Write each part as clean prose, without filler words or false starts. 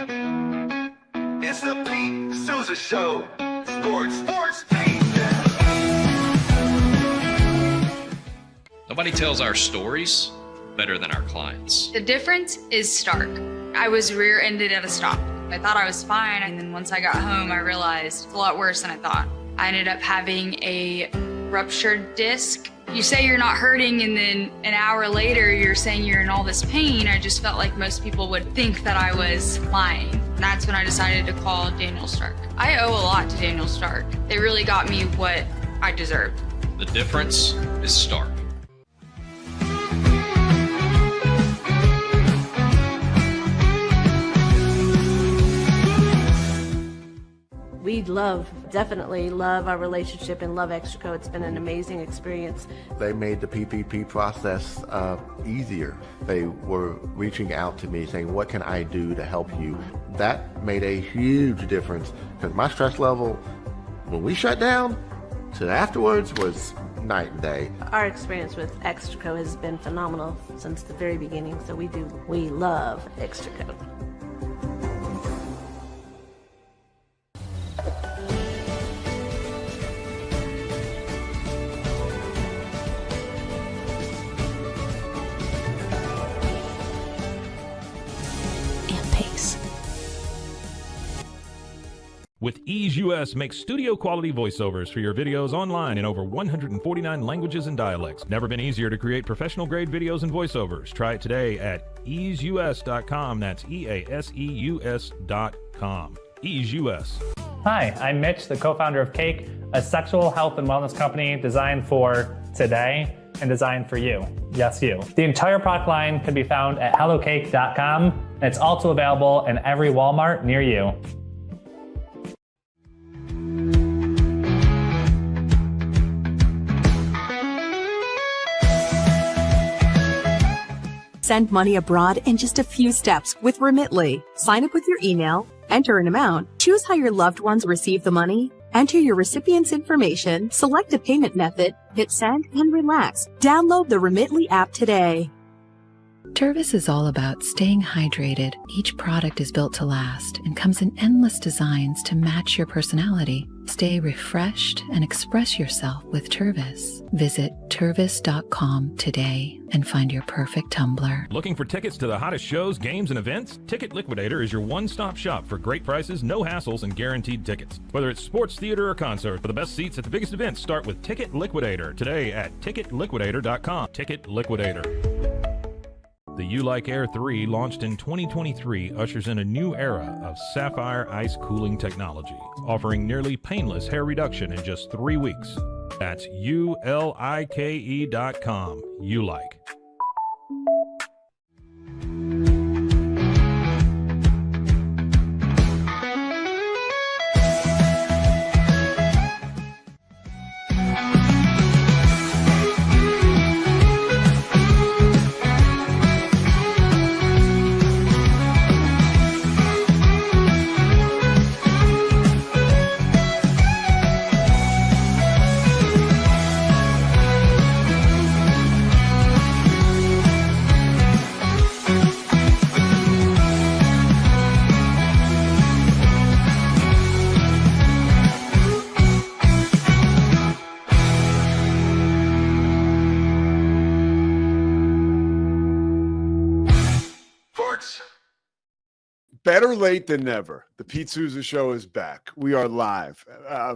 It's the Pete Sousa Show. Sports, Pete. Nobody tells our stories better than our clients. The difference is stark. I was rear-ended at a stop. I thought I was fine, and then once I got home, I realized it's a lot worse than I thought. I ended up having a ruptured disc. You say you're not hurting, and then an hour later, you're saying you're in all this pain. I just felt like most people would think that I was lying. And that's when I decided to call Daniel Stark. I owe a lot to Daniel Stark. They really got me what I deserved. The difference is stark. We definitely love our relationship and love Extraco. It's been an amazing experience. They made the PPP process easier. They were reaching out to me saying, what can I do to help you? That made a huge difference because my stress level when we shut down to afterwards was night and day. Our experience with Extraco has been phenomenal since the very beginning, so we love Extraco. With Ease US makes studio quality voiceovers for your videos online in over 149 languages and dialects. Never been easier to create professional grade videos and voiceovers. Try it today at easeus.com. That's EASEUS.com. Ease US. Hi, I'm Mitch, the co-founder of Cake, a sexual health and wellness company designed for today and designed for you. Yes, you. The entire product line can be found at hellocake.com, and it's also available in every Walmart near you. Send money abroad in just a few steps with Remitly. Sign up with your email, enter an amount, choose how your loved ones receive the money, enter your recipient's information, select a payment method, hit send, and relax. Download the Remitly app today. Tervis is all about staying hydrated. Each product is built to last and comes in endless designs to match your personality. Stay refreshed and express yourself with Tervis. Visit tervis.com today and find your perfect tumbler. Looking for tickets to the hottest shows, games, and events? Ticket Liquidator is your one-stop shop for great prices, no hassles, and guaranteed tickets. Whether it's sports, theater, or concert, for the best seats at the biggest events, start with Ticket Liquidator today at ticketliquidator.com. Ticket Liquidator. The You Like Air 3, launched in 2023, ushers in a new era of sapphire ice cooling technology, offering nearly painless hair reduction in just 3 weeks. That's ULIKE.com. You Like. Better late than never. The Pete Sousa Show is back. We are live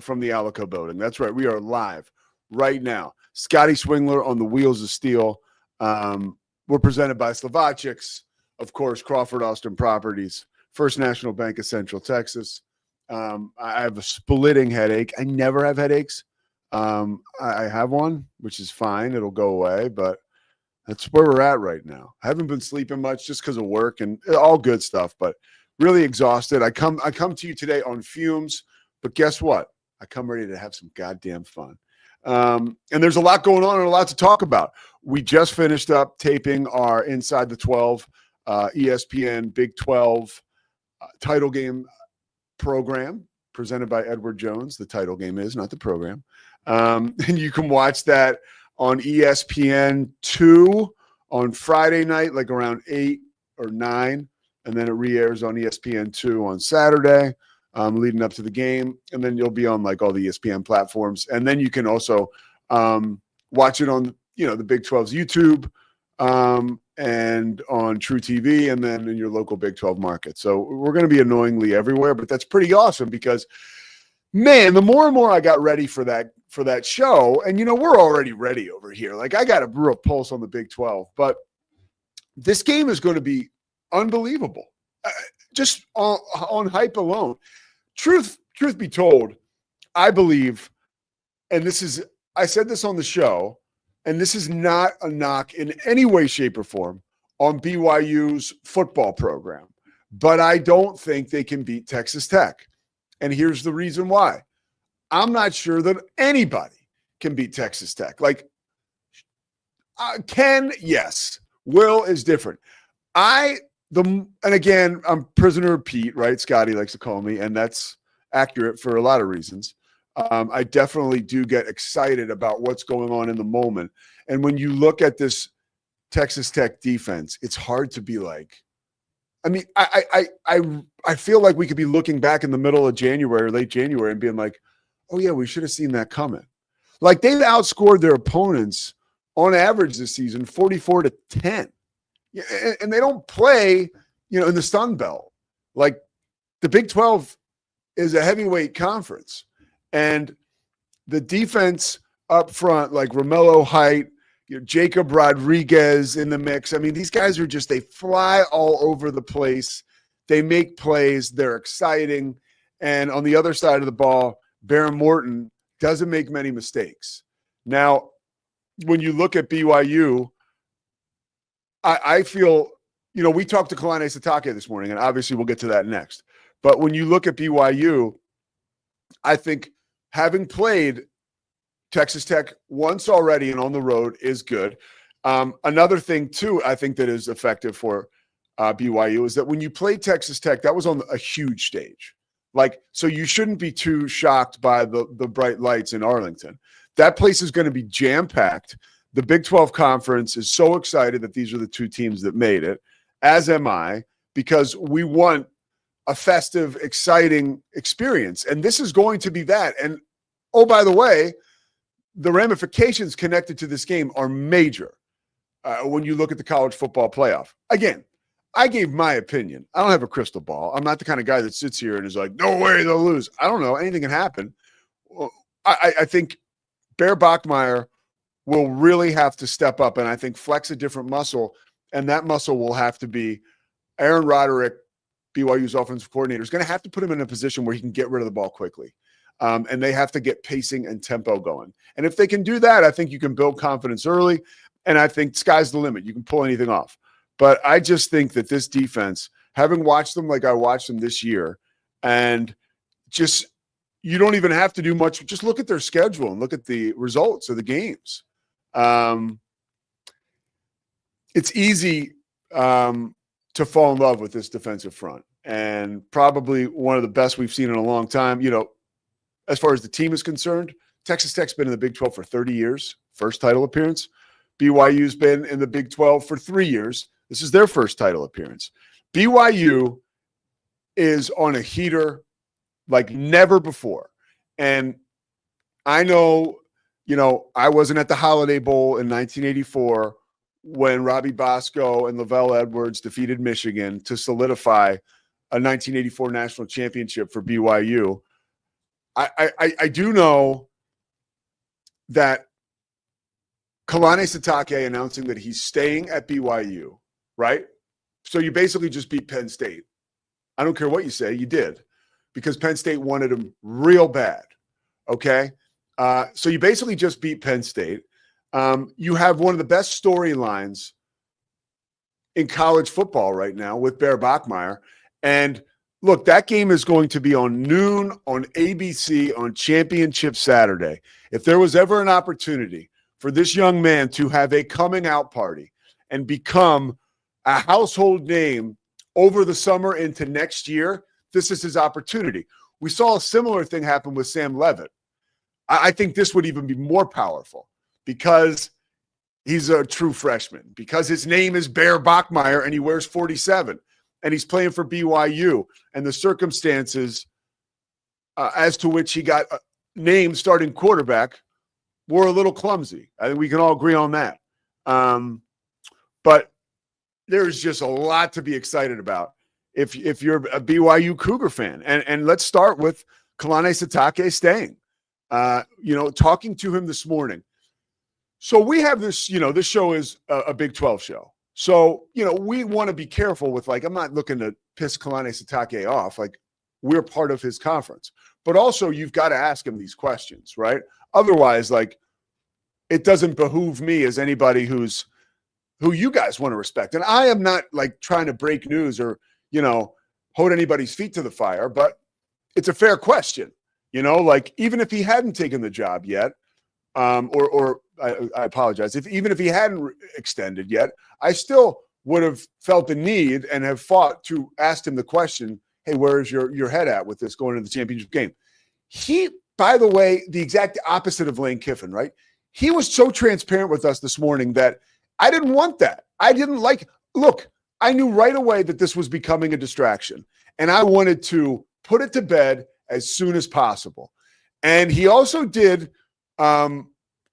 from the Alico building. That's right. We are live right now. Scotty Swingler on the wheels of steel. We're presented by Slovacek's, of course, Crawford Austin Properties, First National Bank of Central Texas. I have a splitting headache. I never have headaches. I have one, which is fine. It'll go away, but that's where we're at right now. I haven't been sleeping much just because of work and all good stuff, but really exhausted. I come to you today on fumes, but guess what? I come ready to have some goddamn fun. And there's a lot going on and a lot to talk about. We just finished up taping our Inside the 12 ESPN Big 12 title game program presented by Edward Jones. The title game is, not the program. And you can watch that on ESPN 2 on Friday night, like around 8 or 9. and then it re-airs on ESPN2 on Saturday, leading up to the game, and then you'll be on like all the ESPN platforms, and then you can also watch it on the Big 12's YouTube and on True TV, and then in your local Big 12 market. So we're going to be annoyingly everywhere, but that's pretty awesome because, man, the more and more I got ready for that show, and we're already ready over here. Like I got a real pulse on the Big 12, but this game is going to be unbelievable. Just on hype alone. Truth be told, I believe, and I said this on the show, and this is not a knock in any way, shape, or form on BYU's football program, but I don't think they can beat Texas Tech. And here's the reason why. I'm not sure that anybody can beat Texas Tech. Like, Ken, yes. Will is different. And again, I'm prisoner of Pete, right? Scotty likes to call me, and that's accurate for a lot of reasons. I definitely do get excited about what's going on in the moment. And when you look at this Texas Tech defense, it's hard to be like, I mean, I feel like we could be looking back in the middle of January or late January and being like, oh yeah, we should have seen that coming. Like they've outscored their opponents on average this season 44-10. And they don't play, in the Sun Belt. Like the Big 12 is a heavyweight conference. And the defense up front, like Romello Height, Jacob Rodriguez in the mix. I mean, these guys are they fly all over the place. They make plays. They're exciting. And on the other side of the ball, Baron Morton doesn't make many mistakes. Now, when you look at BYU, I feel, we talked to Kalani Sitake this morning, and obviously we'll get to that next. But when you look at BYU, I think having played Texas Tech once already and on the road is good. Another thing, too, I think that is effective for BYU is that when you play Texas Tech, that was on a huge stage. Like, so you shouldn't be too shocked by the bright lights in Arlington. That place is going to be jam-packed. The Big 12 Conference is so excited that these are the two teams that made it, as am I, because we want a festive, exciting experience. And this is going to be that. And, oh, by the way, the ramifications connected to this game are major when you look at the college football playoff. Again, I gave my opinion. I don't have a crystal ball. I'm not the kind of guy that sits here and is like, no way they'll lose. I don't know. Anything can happen. I think Bear Bachmeier will really have to step up and I think flex a different muscle, and that muscle will have to be Aaron Roderick, BYU's offensive coordinator, is going to have to put him in a position where he can get rid of the ball quickly. And they have to get pacing and tempo going. And if they can do that, I think you can build confidence early, and I think sky's the limit. You can pull anything off. But I just think that this defense, having watched them like I watched them this year, and just you don't even have to do much. Just look at their schedule and look at the results of the games. It's easy to fall in love with this defensive front, and probably one of the best we've seen in a long time. As far as the team is concerned, Texas Tech's been in the Big 12 for 30 years, first title appearance. BYU's been in the Big 12 for 3 years. This is their first title appearance. BYU is on a heater like never before. And I know, I wasn't at the Holiday Bowl in 1984 when Robbie Bosco and Lavelle Edwards defeated Michigan to solidify a 1984 national championship for BYU. I do know that Kalani Sitake announcing that he's staying at BYU, right? So you basically just beat Penn State. I don't care what you say, you did, because Penn State wanted him real bad, okay? So you basically just beat Penn State. You have one of the best storylines in college football right now with Bear Bachmeier. And look, that game is going to be on noon on ABC on Championship Saturday. If there was ever an opportunity for this young man to have a coming out party and become a household name over the summer into next year, this is his opportunity. We saw a similar thing happen with Sam Levitt. I think this would even be more powerful because he's a true freshman, because his name is Bear Bachmeier and he wears 47. and he's playing for BYU, and the circumstances as to which he got named starting quarterback were a little clumsy. I think we can all agree on that. But there's just a lot to be excited about if you're a BYU Cougar fan. And let's start with Kalani Sitake staying. Talking to him this morning. So we have this, this show is a Big 12 show. So, we want to be careful with, I'm not looking to piss Kalani Sitake off. We're part of his conference. But also, you've got to ask him these questions, right? Otherwise, it doesn't behoove me as anybody who you guys want to respect. And I am not, trying to break news or, hold anybody's feet to the fire, but it's a fair question. Even if he hadn't taken the job yet, or I apologize, even if he hadn't extended yet, I still would have felt the need and have fought to ask him the question, hey, where's your head at with this going into the championship game? He, by the way, the exact opposite of Lane Kiffin, right? He was so transparent with us this morning that I didn't want that. I didn't look, I knew right away that this was becoming a distraction, and I wanted to put it to bed as soon as possible. And he also did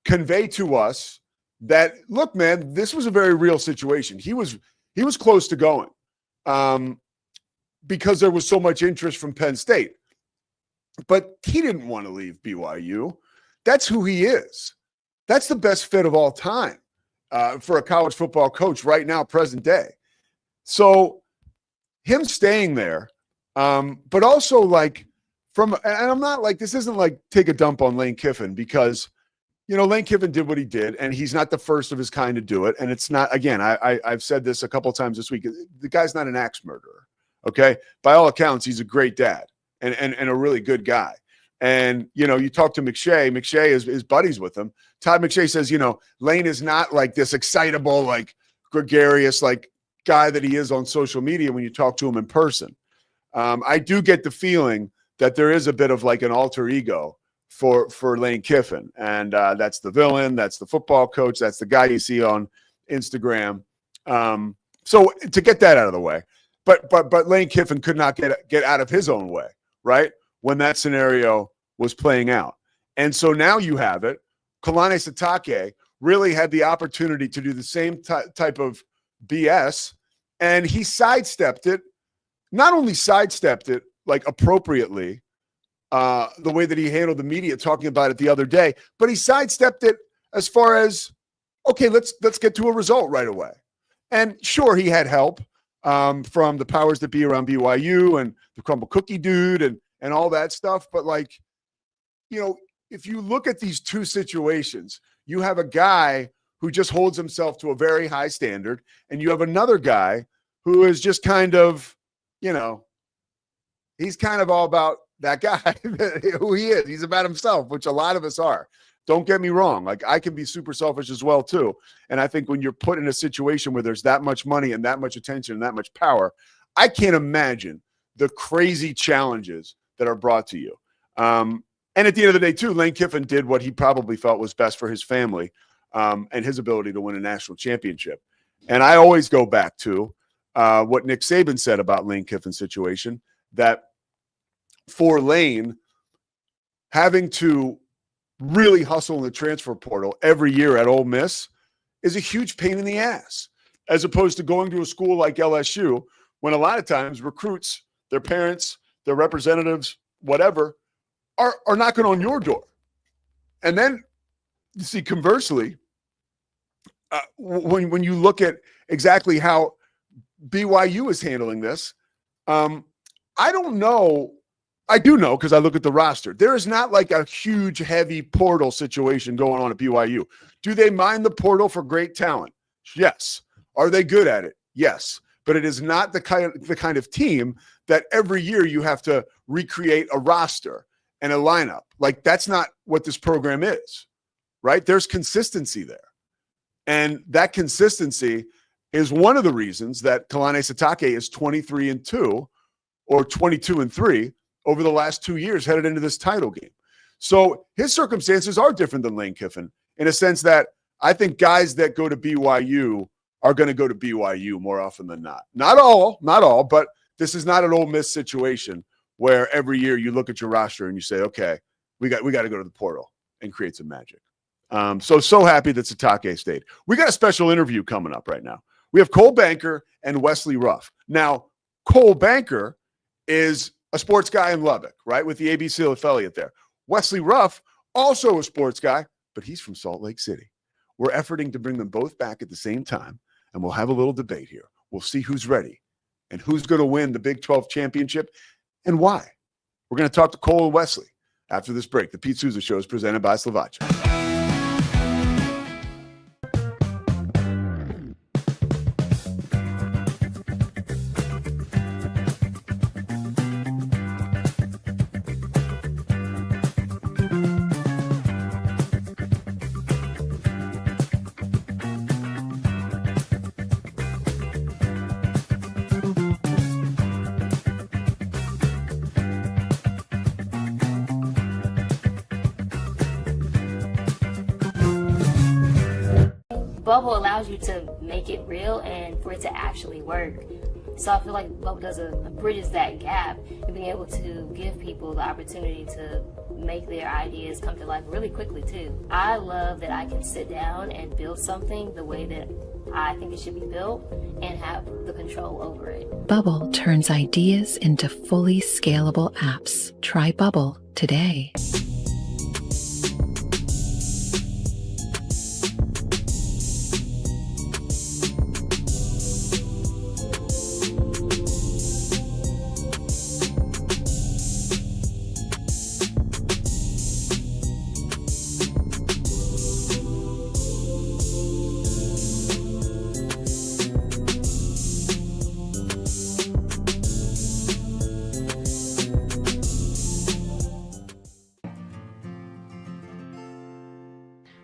convey to us that, look, man, this was a very real situation. He was close to going because there was so much interest from Penn State. But he didn't want to leave BYU. That's who he is. That's the best fit of all time for a college football coach right now, present day. So him staying there, but also and I'm not this isn't take a dump on Lane Kiffin, because Lane Kiffin did what he did, and he's not the first of his kind to do it. And it's not, again, I've said this a couple of times this week. The guy's not an axe murderer. Okay. By all accounts, he's a great dad and a really good guy. And, you talk to McShay is buddies with him. Todd McShay says, Lane is not this excitable, gregarious, guy that he is on social media when you talk to him in person. I do get the feeling that there is a bit of an alter ego for Lane Kiffin. And that's the villain. That's the football coach. That's the guy you see on Instagram. So to get that out of the way, but Lane Kiffin could not get out of his own way, right? When that scenario was playing out. And so now you have it. Kalani Sitake really had the opportunity to do the same type of BS, and he sidestepped it. Not only sidestepped it appropriately, the way that he handled the media talking about it the other day, but he sidestepped it as far as, okay, let's get to a result right away. And sure, he had help from the powers that be around BYU and the Crumble Cookie dude and all that stuff. But if you look at these two situations, you have a guy who just holds himself to a very high standard, and you have another guy who is just kind of, he's kind of all about that guy, who he is. He's about himself, which a lot of us are. Don't get me wrong. I can be super selfish as well, too. And I think when you're put in a situation where there's that much money and that much attention and that much power, I can't imagine the crazy challenges that are brought to you. And at the end of the day, too, Lane Kiffin did what he probably felt was best for his family and his ability to win a national championship. And I always go back to what Nick Saban said about Lane Kiffin's situation, that for Lane, having to really hustle in the transfer portal every year at Ole Miss is a huge pain in the ass, as opposed to going to a school like LSU, when a lot of times recruits, their parents, their representatives, whatever, are knocking on your door. And then you see, conversely, when you look at exactly how BYU is handling this, I don't know. I do know, because I look at the roster. There is not a huge, heavy portal situation going on at BYU. Do they mine the portal for great talent? Yes. Are they good at it? Yes. But it is not the kind of team that every year you have to recreate a roster and a lineup. That's not what this program is, right? There's consistency there. And that consistency is one of the reasons that Kalani Sitake is 23-2 or 22-3 over the last 2 years headed into this title game. So his circumstances are different than Lane Kiffin in a sense that I think guys that go to BYU are going to go to BYU more often than not. Not all, but this is not an Ole Miss situation where every year you look at your roster and you say, okay, we got to go to the portal and create some magic. So happy that Satake stayed. We got a special interview coming up right now. We have Cole Banker and Wesley Ruff. Now, Cole Banker is a sports guy in Lubbock, right, with the ABC affiliate there. Wesley Ruff, also a sports guy, but he's from Salt Lake City. We're efforting to bring them both back at the same time, and we'll have a little debate here. We'll see who's ready and who's going to win the Big 12 championship and why. We're going to talk to Cole and Wesley after this break. The Pete Sousa Show is presented by Slovakia. Bubble allows you to make it real and for it to actually work. So I feel like Bubble bridges that gap and being able to give people the opportunity to make their ideas come to life really quickly too. I love that I can sit down and build something the way that I think it should be built and have the control over it. Bubble turns ideas into fully scalable apps. Try Bubble today.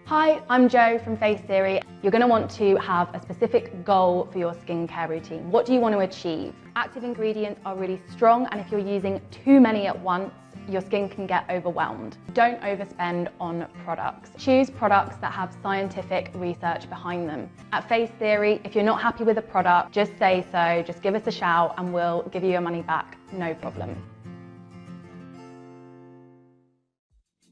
Hi, I'm Jo from Face Theory. You're going to want to have a specific goal for your skincare routine. What do you want to achieve? Active ingredients are really strong, and if you're using too many at once, your skin can get overwhelmed. Don't overspend on products. Choose products that have scientific research behind them. At Face Theory, if you're not happy with a product, just say so, just give us a shout and we'll give you your money back, no problem.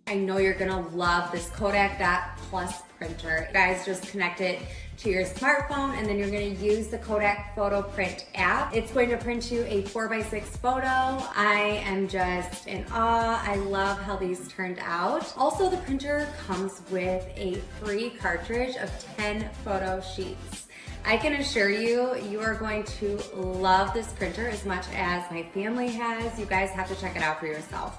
I know you're gonna love this Kodak Dot Plus printer. You guys just connect it to your smartphone and then you're gonna use the Kodak Photo Print app. It's going to print you a 4x6 photo. I am just in awe. I love how these turned out. Also, the printer comes with a free cartridge of 10 photo sheets. I can assure you, you are going to love this printer as much as my family has. You guys have to check it out for yourself.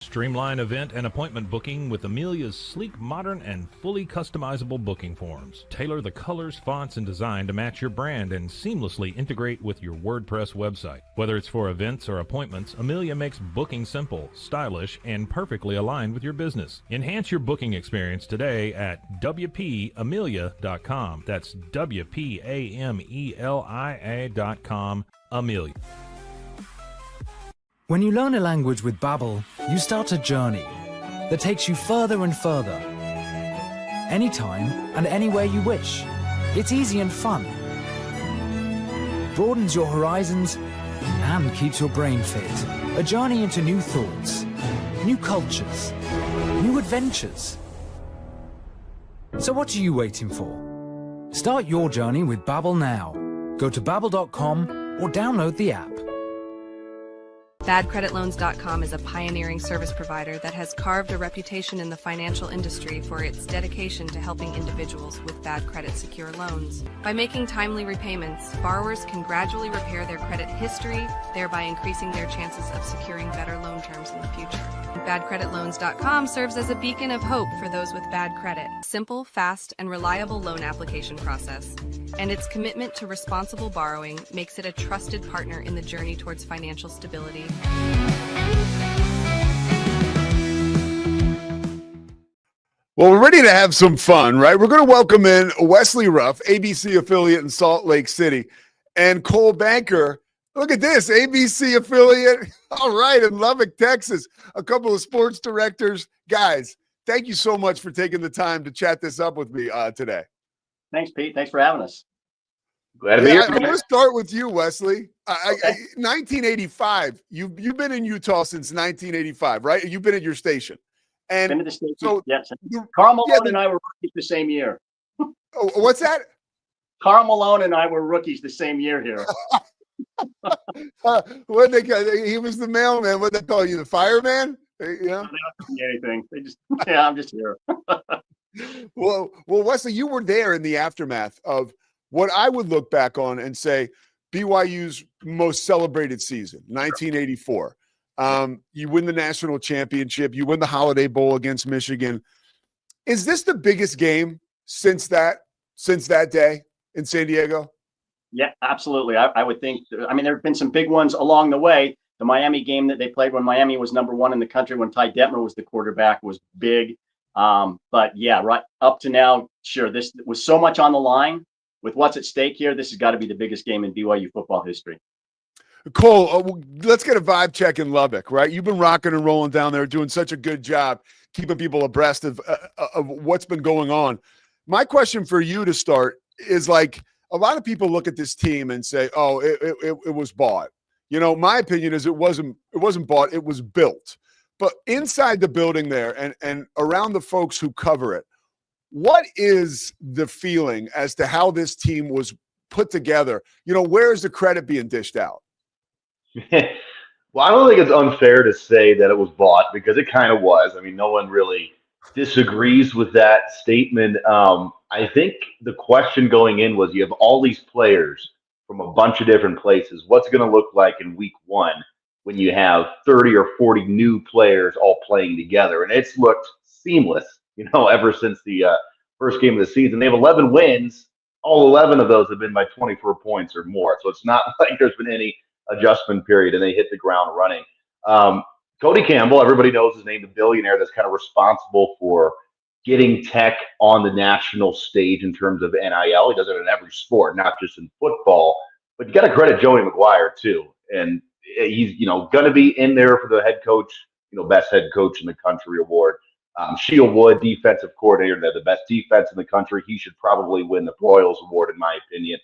Streamline event and appointment booking with Amelia's sleek, modern, and fully customizable booking forms. Tailor the colors, fonts, and design to match your brand and seamlessly integrate with your WordPress website. Whether it's for events or appointments, Amelia makes booking simple, stylish, and perfectly aligned with your business. Enhance your booking experience today at WPAmelia.com. That's WPAMELIA.com. Amelia. When you learn a language with Babbel, you start a journey that takes you further and further. Anytime and anywhere you wish. It's easy and fun. Broadens your horizons and keeps your brain fit. A journey into new thoughts, new cultures, new adventures. So what are you waiting for? Start your journey with Babbel now. Go to babbel.com or download the app. BadCreditLoans.com is a pioneering service provider that has carved a reputation in the financial industry for its dedication to helping individuals with bad credit secure loans. By making timely repayments, borrowers can gradually repair their credit history, thereby increasing their chances of securing better loan terms in the future. BadCreditLoans.com serves as a beacon of hope for those with bad credit. Simple, fast, and reliable loan application process. And its commitment to responsible borrowing makes it a trusted partner in the journey towards financial stability. Well, we're ready to have some fun, right? We're going to welcome in Wesley Ruff, ABC affiliate in Salt Lake City, and Cole Banker. Look at this, ABC affiliate. All right, in Lubbock, Texas. A couple of sports directors. Guys, thank you so much for taking the time to chat this up with me today. Thanks, Pete. Thanks for having us. Glad to be here. I'm going to start with you, Wesley. 1985. You've been in Utah since 1985, right? You've been at your station. And Been to the station. so yes. Karl Malone and I were rookies the same year. Oh, what's that? Karl Malone and I were rookies the same year here. What they call, he was the mailman. What they call you, the fireman? Yeah. They don't tell me anything. They just I'm just here. Well, Wesley, you were there in the aftermath of what I would look back on and say BYU's most celebrated season, 1984. You win the national championship. You win the Holiday Bowl against Michigan. Is this the biggest game since that day in San Diego? Yeah, absolutely. I would think. I mean, there have been some big ones along the way. The Miami game that they played when Miami was #1 in the country, when Ty Detmer was the quarterback, was big. But yeah, right up to now, sure, this was so much on the line. With what's at stake here, this has got to be the biggest game in BYU football history. Cole, let's get a vibe check in Lubbock, right? You've been rocking and rolling down there, doing such a good job keeping people abreast of what's been going on. My question for you to start is, like, a lot of people look at this team and say, oh, it was bought. You know, my opinion is it wasn't bought, it was built. But inside the building there and around the folks who cover it, what is the feeling as to how this team was put together? You know, where is the credit being dished out? Well, I don't think it's unfair to say that it was bought, because it kind of was. I mean, no one really disagrees with that statement. I think the question going in was, you have all these players from a bunch of different places. What's it going to look like in week one when you have 30 or 40 new players all playing together? And it's looked seamless, you know, ever since the first game of the season. They have 11 wins. All 11 of those have been by 24 points or more. So it's not like there's been any adjustment period, and they hit the ground running. Cody Campbell, everybody knows his name, the billionaire that's kind of responsible for getting Tech on the national stage in terms of NIL. He does it in every sport, not just in football. But you got to credit Joey McGuire too, and he's going to be in there for the head coach, best head coach in the country award. Shield Wood, defensive coordinator, the best defense in the country. He should probably win the Royals Award, in my opinion.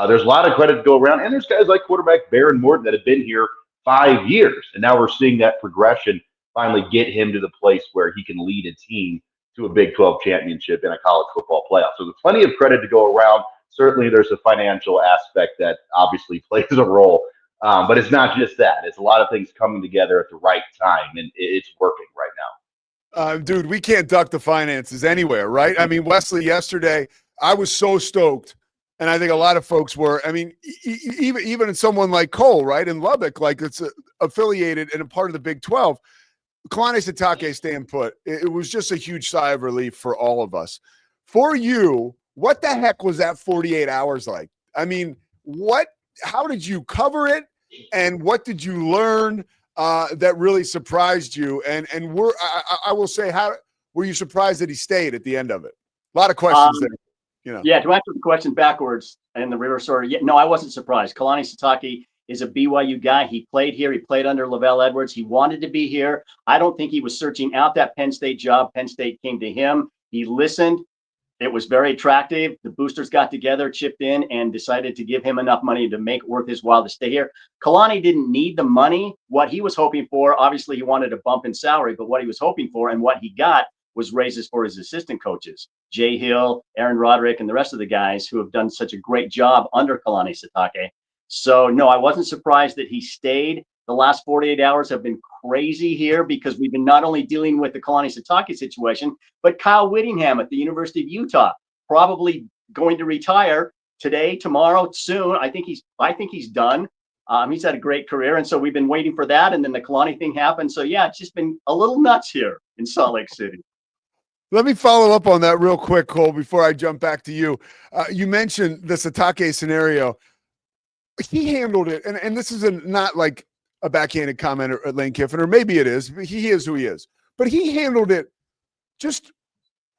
There's a lot of credit to go around, and there's guys like quarterback Baron Morton that have been here 5 years, and now we're seeing that progression finally get him to the place where he can lead a team to a Big 12 championship in a college football playoff. So there's plenty of credit to go around. Certainly there's a financial aspect that obviously plays a role, but it's not just that. It's a lot of things coming together at the right time, and it's working right now. Dude, we can't duck the finances anywhere, right? I mean, Wesley, yesterday, I was so stoked. And I think a lot of folks were. I mean, even someone like Cole, right, in Lubbock, like it's affiliated and a part of the Big 12, Kalani Sitake staying put. It was just a huge sigh of relief for all of us. For you, what the heck was that 48 hours like? I mean, how did you cover it? And what did you learn that really surprised you? And I will say, how were you surprised that he stayed at the end of it? A lot of questions there. Yeah, to answer the question backwards in the reverse order, no, I wasn't surprised. Kalani Sitake is a BYU guy. He played here. He played under Lavelle Edwards. He wanted to be here. I don't think he was searching out that Penn State job. Penn State came to him. He listened. It was very attractive. The boosters got together, chipped in, and decided to give him enough money to make it worth his while to stay here. Kalani didn't need the money. What he was hoping for, obviously he wanted a bump in salary, but what he was hoping for and what he got was raises for his assistant coaches, Jay Hill, Aaron Roderick, and the rest of the guys who have done such a great job under Kalani Sitake. So, no, I wasn't surprised that he stayed. The last 48 hours have been crazy here because we've been not only dealing with the Kalani Sitake situation, but Kyle Whittingham at the University of Utah, probably going to retire today, tomorrow, soon. I think he's done. He's had a great career, and so we've been waiting for that, and then the Kalani thing happened. So, yeah, it's just been a little nuts here in Salt Lake City. Let me follow up on that real quick, Cole, before I jump back to you. You mentioned the Sitake scenario. He handled it, and this is not like a backhanded comment at Lane Kiffin, or maybe it is. He is who he is. But he handled it just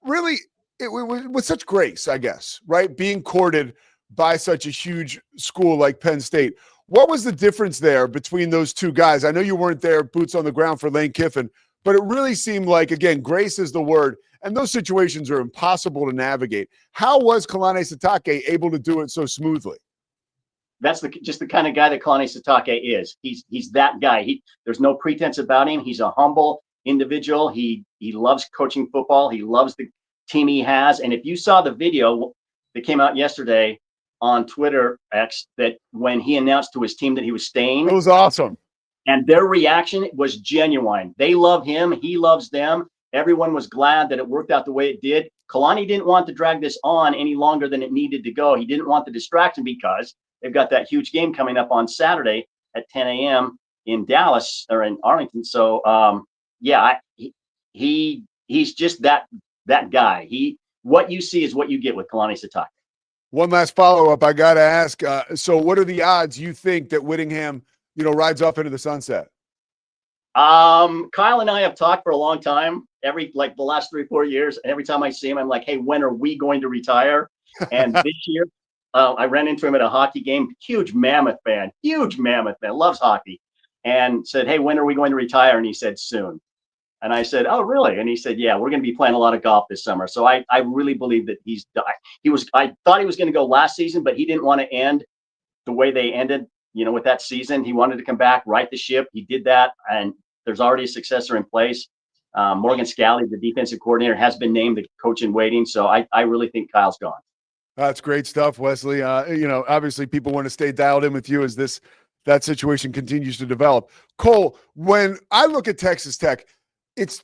really with such grace, I guess, right? Being courted by such a huge school like Penn State. What was the difference there between those two guys? I know you weren't there, boots on the ground for Lane Kiffin, but it really seemed like, again, grace is the word. And those situations are impossible to navigate. How was Kalani Sitake able to do it so smoothly? That's just the kind of guy that Kalani Sitake is. He's that guy. There's no pretense about him. He's a humble individual. He loves coaching football. He loves the team he has. And if you saw the video that came out yesterday on Twitter X, that when he announced to his team that he was staying, it was awesome. And their reaction was genuine. They love him. He loves them. Everyone was glad that it worked out the way it did. Kalani didn't want to drag this on any longer than it needed to go. He didn't want the distraction because they've got that huge game coming up on Saturday at 10 a.m. in Dallas or in Arlington. So, he's just that guy. What you see is what you get with Kalani Sitake. One last follow-up I got to ask. So what are the odds you think that Whittingham, rides off into the sunset? Kyle and I have talked for a long time, the last 3-4 years. And every time I see him, I'm like, hey, when are we going to retire? And this year, I ran into him at a hockey game. Huge Mammoth fan, loves hockey. And said, hey, when are we going to retire? And he said, soon. And I said, oh, really? And he said, yeah, we're going to be playing a lot of golf this summer. So I really believe that I thought he was going to go last season, but he didn't want to end the way they ended, with that season. He wanted to come back, right the ship. He did that. And there's already a successor in place. Morgan Scally, the defensive coordinator, has been named the coach in waiting. So I really think Kyle's gone. That's great stuff, Wesley. Obviously people want to stay dialed in with you as that situation continues to develop. Cole, when I look at Texas Tech,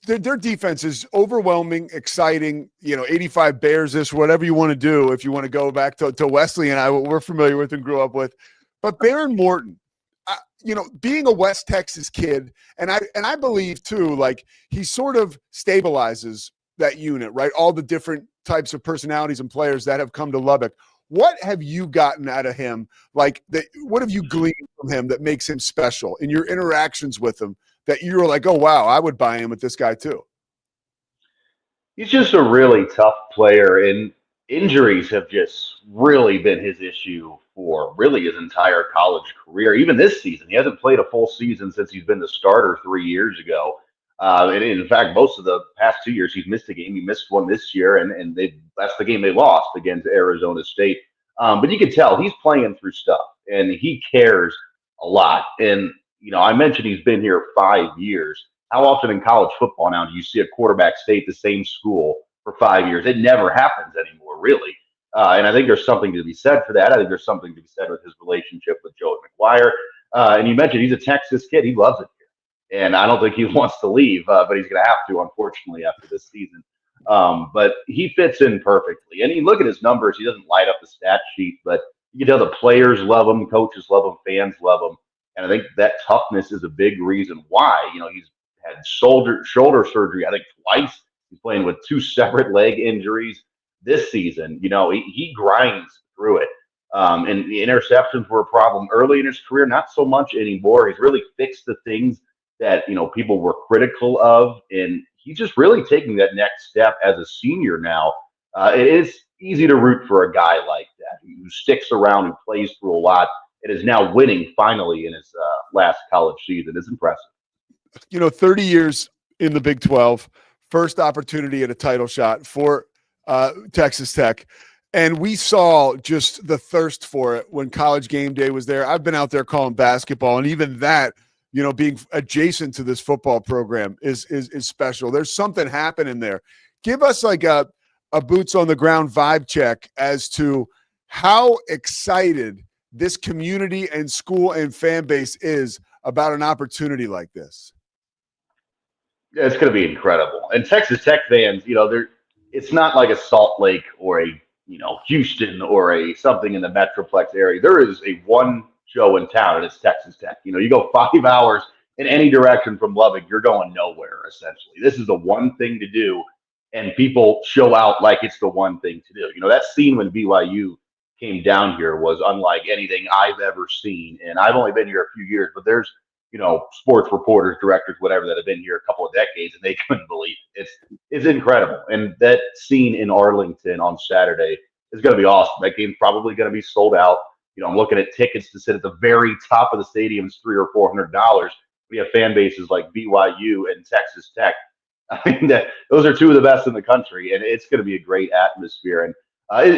their defense is overwhelming, exciting, 85 Bears, whatever you want to do. If you want to go back to Wesley and I, what we're familiar with and grew up with, but Baron Morton, being a West Texas kid, and I believe too, like he sort of stabilizes that unit, right? All the different types of personalities and players that have come to Lubbock. What have you gotten out of him? What have you gleaned from him that makes him special in your interactions with him that you were like, oh, wow, I would buy in with this guy too? He's just a really tough player, and injuries have just really been his issue for really his entire college career. Even this season, he hasn't played a full season since he's been the starter 3 years ago. And in fact, most of the past 2 years, he's missed a game. He missed one this year, and that's the game they lost against Arizona State. But you can tell he's playing through stuff, and he cares a lot. And, I mentioned he's been here 5 years. How often in college football now do you see a quarterback stay at the same school for 5 years? It never happens anymore, really. And I think there's something to be said for that. I think there's something to be said with his relationship with Joey McGuire. And you mentioned he's a Texas kid. He loves it here. And I don't think he wants to leave, but he's going to have to, unfortunately, after this season. But he fits in perfectly. And you look at his numbers, he doesn't light up the stat sheet, but you can tell the players love him, coaches love him, fans love him. And I think that toughness is a big reason why. He's had shoulder surgery, I think twice. He's playing with 2 separate leg injuries this season. He grinds through it. And the interceptions were a problem early in his career, not so much anymore. He's really fixed the things that, people were critical of. And he's just really taking that next step as a senior now. It is easy to root for a guy like that who sticks around and plays through a lot. It is now winning finally in his last college season. It's impressive. 30 years in the Big 12, first opportunity at a title shot for Texas Tech. And we saw just the thirst for it when College Game Day was there. I've been out there calling basketball, and even that, being adjacent to this football program is special. There's something happening there. Give us like a boots on the ground vibe check as to how excited this community and school and fan base is about an opportunity like this. Yeah, it's going to be incredible. And Texas Tech fans, it's not like a Salt Lake or a, Houston or a something in the Metroplex area. There is a one show in town, and it's Texas Tech. You go 5 hours in any direction from Lubbock, you're going nowhere, essentially. This is the one thing to do, and people show out like it's the one thing to do. That scene when BYU came down here was unlike anything I've ever seen. And I've only been here a few years, but there's, sports reporters, directors, whatever, that have been here a couple of decades, and they couldn't believe it. It's incredible. And that scene in Arlington on Saturday is going to be awesome. That game's probably going to be sold out. I'm looking at tickets to sit at the very top of the stadiums, $300 or $400. We have fan bases like BYU and Texas Tech. I mean, those are two of the best in the country, and it's going to be a great atmosphere. And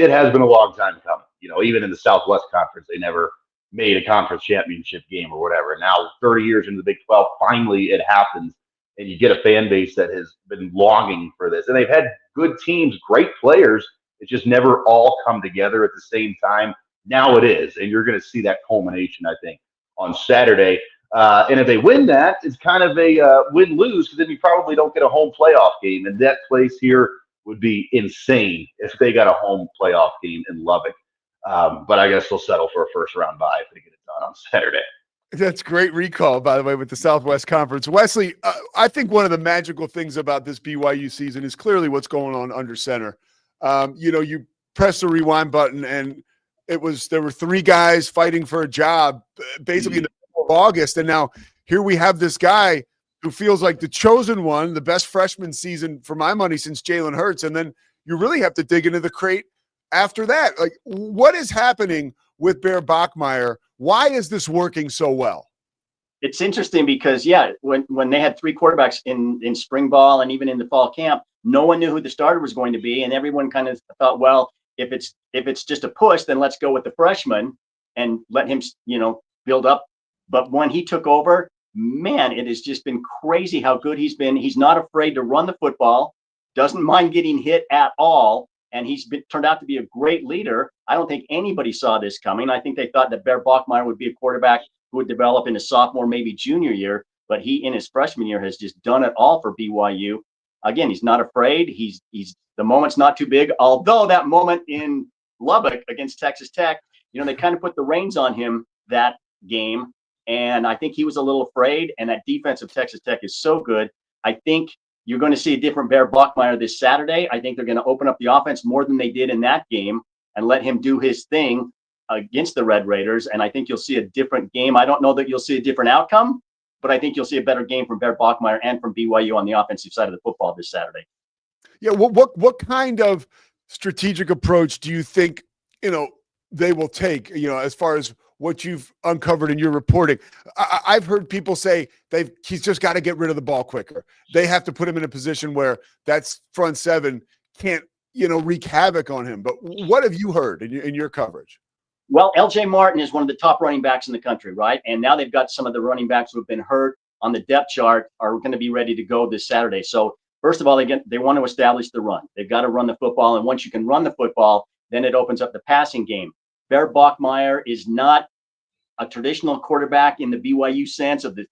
it has been a long time coming. Even in the Southwest Conference, they never made a conference championship game or whatever. And now, 30 years into the Big 12, finally it happens, and you get a fan base that has been longing for this. And they've had good teams, great players. It just never all come together at the same time. Now it is, and you're going to see that culmination, I think, on Saturday. And if they win that, it's kind of a win-lose, because then you probably don't get a home playoff game. And that place here would be insane if they got a home playoff game in Lubbock. But I guess they'll settle for a first-round bye if they get it done on Saturday. That's great recall, by the way, with the Southwest Conference. Wesley, I think one of the magical things about this BYU season is clearly what's going on under center. You press the rewind button, and there were three guys fighting for a job basically in the middle of August, and now here we have this guy who feels like the chosen one, the best freshman season for my money since Jalen Hurts, and then you really have to dig into the crate after that. Like, what is happening with Bear Bachmeier? Why is this working so well? It's interesting because, when they had three quarterbacks in spring ball and even in the fall camp, no one knew who the starter was going to be, and everyone kind of thought, well, if it's just a push, then let's go with the freshman and let him, build up. But when he took over, man, it has just been crazy how good he's been. He's not afraid to run the football, doesn't mind getting hit at all, and turned out to be a great leader. I don't think anybody saw this coming. I think they thought that Bear Bachmeier would be a quarterback who would develop in his sophomore, maybe junior year, but he, in his freshman year, has just done it all for BYU. Again, he's not afraid. He's the moment's not too big, although that moment in Lubbock against Texas Tech, they kind of put the reins on him that game, and I think he was a little afraid, and that defense of Texas Tech is so good. I think you're going to see a different Bear Bachmeier this Saturday. I think they're going to open up the offense more than they did in that game and let him do his thing against the Red Raiders, and I think you'll see a different game. I don't know that you'll see a different outcome, but I think you'll see a better game from Bear Bachmeier and from BYU on the offensive side of the football this Saturday. Yeah, what kind of strategic approach do you think they will take? As far as what you've uncovered in your reporting, I've heard people say he's just got to get rid of the ball quicker. They have to put him in a position where that's front seven can't wreak havoc on him. But what have you heard in your coverage? Well, LJ Martin is one of the top running backs in the country, right? And now they've got some of the running backs who have been hurt on the depth chart are going to be ready to go this Saturday. So first of all, they want to establish the run. They've got to run the football. And once you can run the football, then it opens up the passing game. Bear Bachmeier is not a traditional quarterback in the BYU sense of the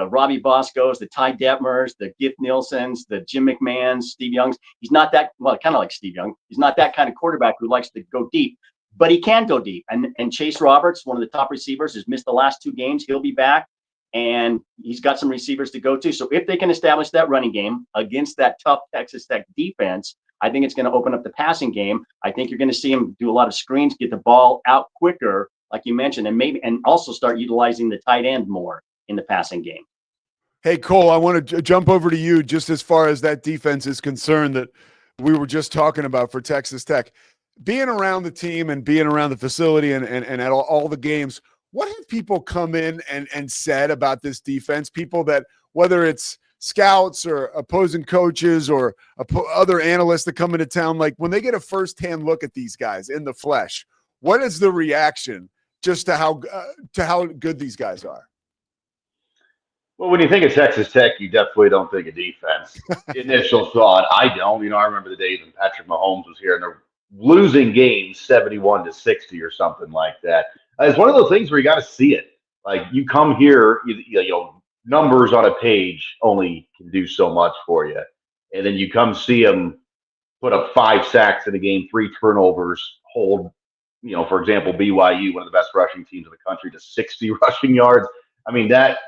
Robbie Boscos, the Ty Detmers, the Gift Nielsen's, the Jim McMahons, Steve Young's. He's not that, well, kind of like Steve Young. He's not that kind of quarterback who likes to go deep, but he can go deep. And Chase Roberts, one of the top receivers, has missed the last two games. He'll be back, and he's got some receivers to go to. So if they can establish that running game against that tough Texas Tech defense, I think it's going to open up the passing game. I think you're going to see him do a lot of screens, get the ball out quicker, like you mentioned, and also start utilizing the tight end more in the passing game. Hey, Cole, I want to jump over to you just as far as that defense is concerned that we were just talking about for Texas Tech. Being around the team and being around the facility and at all the games, what have people come in and said about this defense? People that, whether it's scouts or opposing coaches or other analysts that come into town, like when they get a firsthand look at these guys in the flesh, what is the reaction just to how good these guys are? Well, when you think of Texas Tech, you definitely don't think of defense. Initial thought, I don't. I remember the days when Patrick Mahomes was here and they're losing games 71-60 or something like that. It's one of those things where you got to see it. Like, you come here, numbers on a page only can do so much for you. And then you come see them put up 5 sacks in a game, 3 turnovers, hold, for example, BYU, one of the best rushing teams in the country, to 60 rushing yards. I mean, that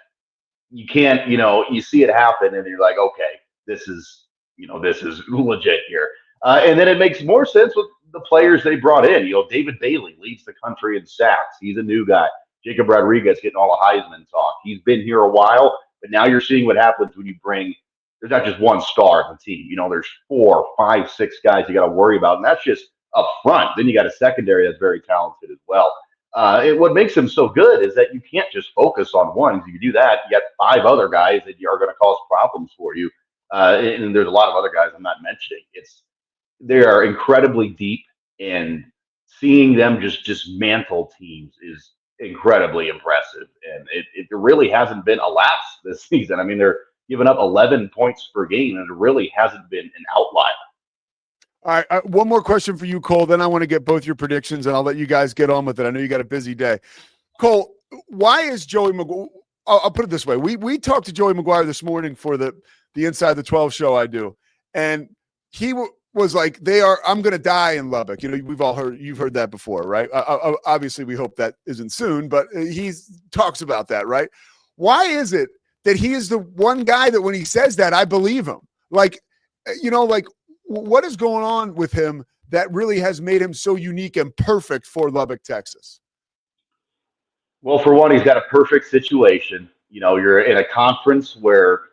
you can't, you see it happen and you're like, okay, this is legit here. And then it makes more sense with the players they brought in. David Bailey leads the country in sacks. He's a new guy. Jacob Rodriguez getting all the Heisman talk. He's been here a while, but now you're seeing what happens when you bring, there's not just one star on the team. There's 4, 5, 6 guys you got to worry about. And that's just up front. Then you got a secondary that's very talented as well. What makes them so good is that you can't just focus on one. If you do that, you got 5 other guys that are going to cause problems for you and there's a lot of other guys I'm not mentioning. They are incredibly deep, and seeing them just dismantle teams is incredibly impressive. And it really hasn't been a lapse this season. I mean, they're giving up 11 points per game, and it really hasn't been an outlier. All right, one more question for you, Cole. Then I want to get both your predictions, and I'll let you guys get on with it. I know you got a busy day. Cole, why is Joey McGuire? I'll put it this way. We talked to Joey McGuire this morning for the Inside the 12 show I do, and he was like, I'm going to die in Lubbock. You know, you've heard that before, right? Obviously, we hope that isn't soon, but he talks about that, right? Why is it that he is the one guy that when he says that, I believe him? Like, you know, like, what is going on with him that really has made him so unique and perfect for Lubbock, Texas? Well, for one, he's got a perfect situation. You know, you're in a conference where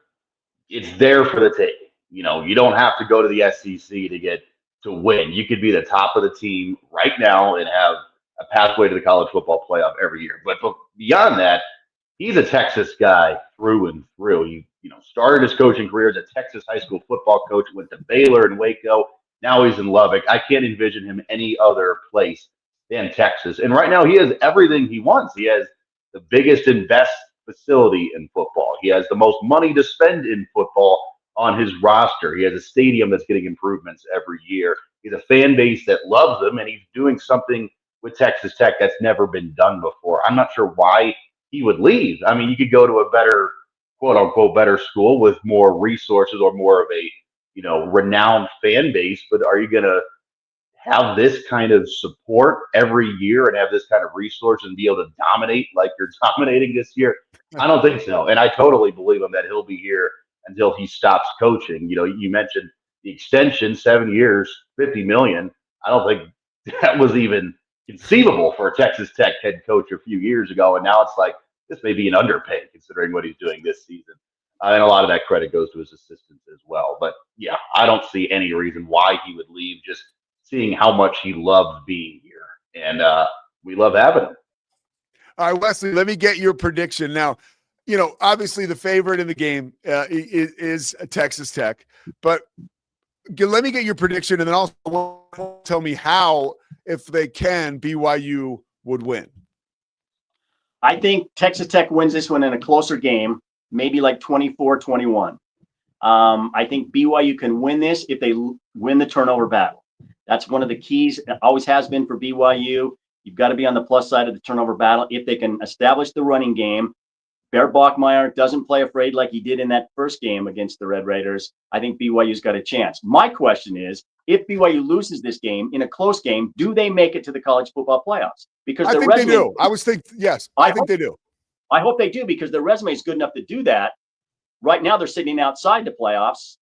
it's there for the taking. You know, you don't have to go to the SEC to win. You could be the top of the team right now and have a pathway to the college football playoff every year. But beyond that, he's a Texas guy through and through. He, started his coaching career as a Texas high school football coach, went to Baylor and Waco. Now he's in Lubbock. I can't envision him any other place than Texas. And right now he has everything he wants. He has the biggest and best facility in football. He has the most money to spend in football on his roster. He has a stadium that's getting improvements every year. He's a fan base that loves him, and he's doing something with Texas Tech that's never been done before. I'm not sure why he would leave. I mean, you could go to a better, quote unquote, better school with more resources or more of a, renowned fan base, but are you going to have this kind of support every year and have this kind of resource and be able to dominate like you're dominating this year? I don't think so. And I totally believe him that he'll be here until he stops coaching. You mentioned the extension, 7 years, $50 million. I don't think that was even conceivable for a Texas Tech head coach a few years ago. And now it's like, this may be an underpay considering what he's doing this season. And a lot of that credit goes to his assistants as well. But yeah, I don't see any reason why he would leave, just seeing how much he loves being here. And we love having him. All right, Wesley, let me get your prediction. Now, obviously the favorite in the game is Texas Tech. But let me get your prediction, and then also tell me how, if they can, BYU would win. I think Texas Tech wins this one in a closer game, maybe like 24-21. I think BYU can win this if they win the turnover battle. That's one of the keys. It always has been for BYU. You've got to be on the plus side of the turnover battle. If they can establish the running game, Bear Bachmeier doesn't play afraid like he did in that first game against the Red Raiders, I think BYU's got a chance. My question is, if BYU loses this game in a close game, do they make it to the college football playoffs? Because I think they do. Yes, I think they do. I hope they do, because their resume is good enough to do that. Right now, they're sitting outside the playoffs.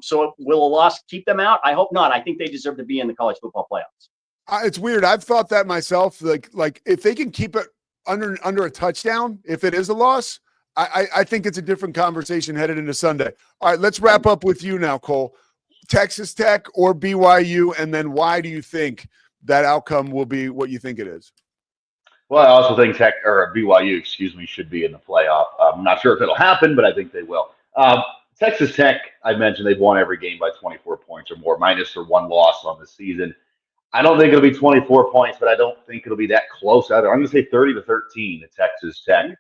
So will a loss keep them out? I hope not. I think they deserve to be in the college football playoffs. It's weird. I've thought that myself. Like if they can keep it under a touchdown, if it is a loss, I think it's a different conversation headed into Sunday. All right, let's wrap up with you now, Cole. Texas Tech or BYU, and then why do you think that outcome will be what you think it is? Well, I also think BYU, should be in the playoff. I'm not sure if it'll happen, but I think they will. Texas Tech, I mentioned they've won every game by 24 points or more, minus their one loss on the season. I don't think it'll be 24 points, but I don't think it'll be that close either. I'm going to say 30-13 to Texas Tech.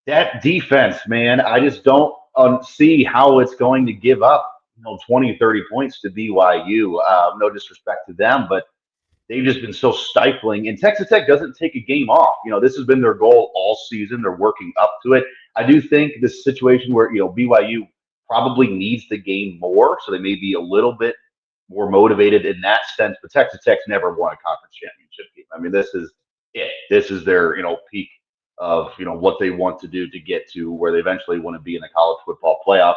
That defense, man, I just don't see how it's going to give up 20, 30 points to BYU. No disrespect to them, but they've just been so stifling. And Texas Tech doesn't take a game off. This has been their goal all season. They're working up to it. I do think this situation where, BYU probably needs the game more, so they may be a little bit more motivated in that sense. But Texas Tech's never won a conference championship game. I mean, this is it. This is their, peak of, what they want to do to get to where they eventually want to be in the college football playoff.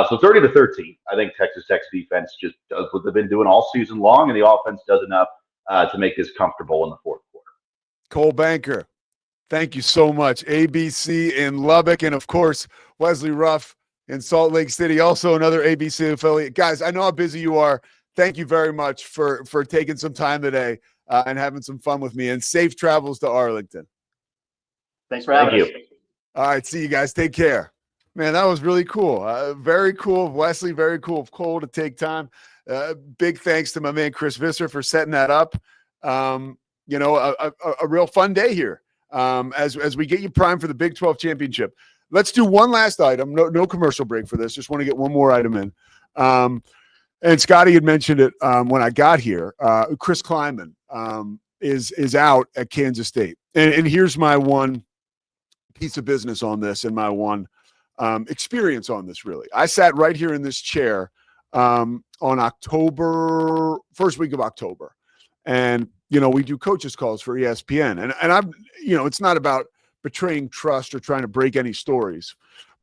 So 30-13, I think Texas Tech's defense just does what they've been doing all season long, and the offense does enough to make this comfortable in the fourth quarter. Cole Banker, thank you so much. ABC in Lubbock, and of course, Wesley Ruff in Salt Lake City, also another ABC affiliate. Guys, I know how busy you are. Thank you very much for taking some time today and having some fun with me, and safe travels to Arlington. Thanks for having us. All right, see you guys. Take care. Man, that was really cool. Very cool of Wesley. Very cool of Cole to take time. Big thanks to my man Chris Visser for setting that up. You know, a real fun day here as we get you primed for the Big 12 championship. Let's do one last item. No commercial break for this. Just want to get one more item in. And Scotty had mentioned it when I got here. Chris Kleiman is out at Kansas State, and here's my one piece of business on this and my one experience on this. Really, I sat right here in this chair on first week of October, and you know we do coaches calls for ESPN, and I'm it's not about betraying trust or trying to break any stories,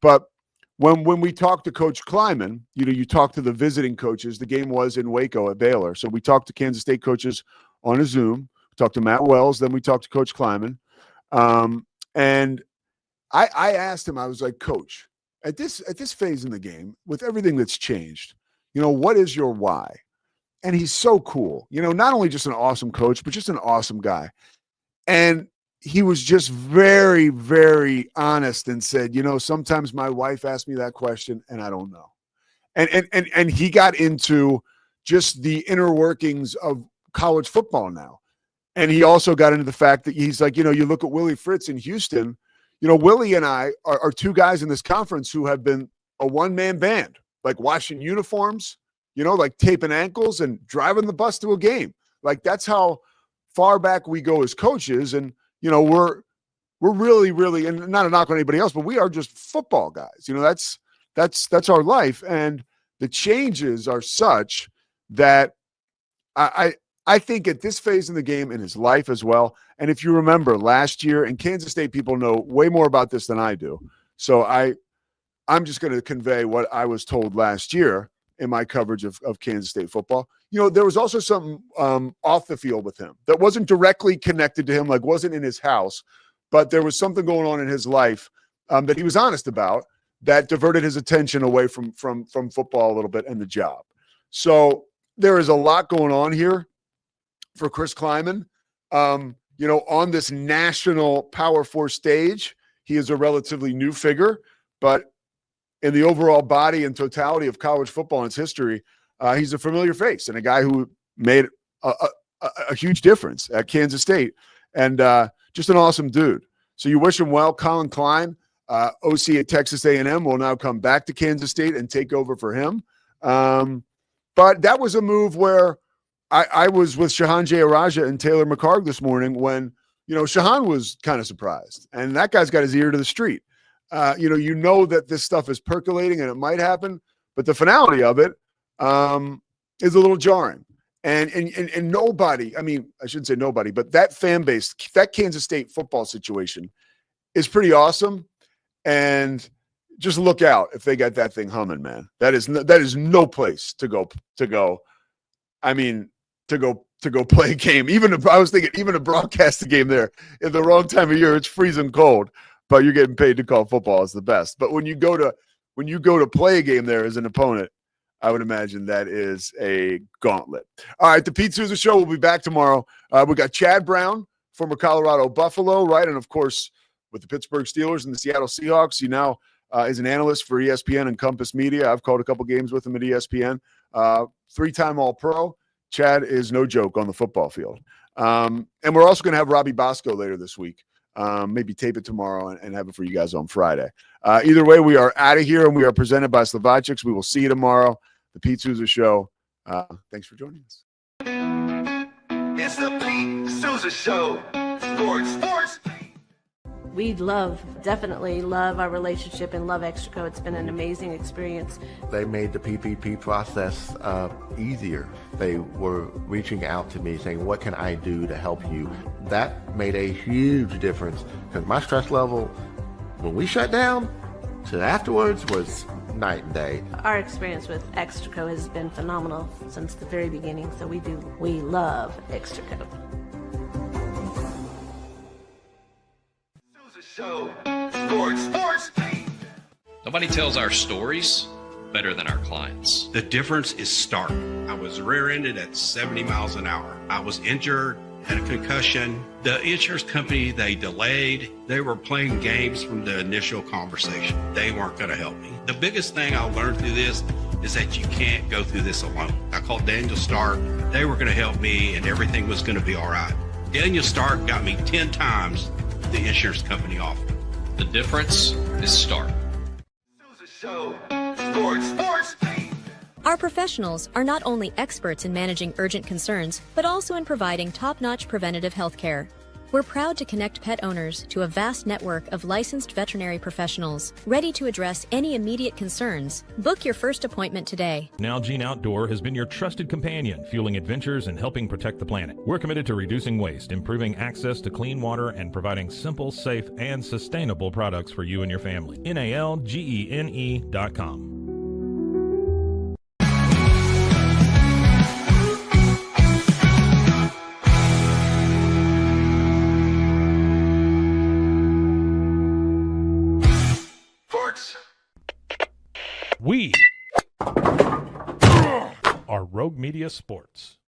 but when we talked to Coach Kleiman, you talk to the visiting coaches. The game was in Waco at Baylor, so we talked to Kansas State coaches on a Zoom. We talked to Matt Wells, then we talked to Coach Kleiman, and I asked him. I was like, Coach, at this phase in the game, with everything that's changed, what is your why? And he's so cool. Not only just an awesome coach, but just an awesome guy. And he was just very, very honest and said, sometimes my wife asked me that question and I don't know. And he got into just the inner workings of college football now. And he also got into the fact that he's like, you look at Willie Fritz in Houston, Willie and I are two guys in this conference who have been a one-man band, like washing uniforms, like taping ankles and driving the bus to a game. Like that's how far back we go as coaches. And, we're really, really, and not a knock on anybody else, but we are just football guys. That's our life. And the changes are such that I think at this phase in the game in his life as well. And if you remember last year, and Kansas State people know way more about this than I do. So I'm just going to convey what I was told last year in my coverage of Kansas State football. There was also something off the field with him that wasn't directly connected to him, like wasn't in his house, but there was something going on in his life that he was honest about that diverted his attention away from football a little bit and the job. So there is a lot going on here for Chris Kleiman. On this national Power 4 stage, he is a relatively new figure, but in the overall body and totality of college football and its history, he's a familiar face and a guy who made a huge difference at Kansas State, and just an awesome dude. So you wish him well. Colin Klein, OC at Texas A&M, will now come back to Kansas State and take over for him. But that was a move where I was with Shahan Jayaraja and Taylor McHargue this morning when, Shahan was kind of surprised, and that guy's got his ear to the street. That this stuff is percolating and it might happen, but the finality of it is a little jarring. And nobody, I shouldn't say nobody, but that fan base, that Kansas State football situation is pretty awesome. And just look out if they got that thing humming, man. That is no place to go. To go play a game. I was thinking even to broadcast a game there in the wrong time of year, it's freezing cold. But you're getting paid to call football is the best. But when you go to play a game there as an opponent, I would imagine that is a gauntlet. All right, the Pete Sousa Show will be back tomorrow. We got Chad Brown, former Colorado Buffalo, right? And, of course, with the Pittsburgh Steelers and the Seattle Seahawks, he now is an analyst for ESPN and Compass Media. I've called a couple games with him at ESPN. 3-time All-Pro. Chad is no joke on the football field. And we're also going to have Robbie Bosco later this week. Maybe tape it tomorrow and have it for you guys on Friday. Either way, we are out of here, and we are presented by Slovacics. We will see you tomorrow. The Pete Sousa Show. Thanks for joining us. It's the Pete Sousa Show. Sports. We definitely love our relationship and love Extraco. It's been an amazing experience. They made the PPP process easier. They were reaching out to me saying, what can I do to help you? That made a huge difference because my stress level, when we shut down, to afterwards was night and day. Our experience with Extraco has been phenomenal since the very beginning, so we love Extraco. Show. Sports. Nobody tells our stories better than our clients. The difference is stark. I was rear-ended at 70 miles an hour. I was injured, and a concussion. The insurance company, they delayed. They were playing games from the initial conversation. They weren't going to help me. The biggest thing I learned through this is that you can't go through this alone. I called Daniel Stark. They were going to help me, and everything was going to be all right. Daniel Stark got me 10 times the insurance company offered. The difference is Stark. Sousa Show. Sports Team. Our professionals are not only experts in managing urgent concerns, but also in providing top-notch preventative health care. We're proud to connect pet owners to a vast network of licensed veterinary professionals, ready to address any immediate concerns. Book your first appointment today. Nalgene Outdoor has been your trusted companion, fueling adventures and helping protect the planet. We're committed to reducing waste, improving access to clean water, and providing simple, safe, and sustainable products for you and your family. NALGENE.com. We are Rogue Media Sports.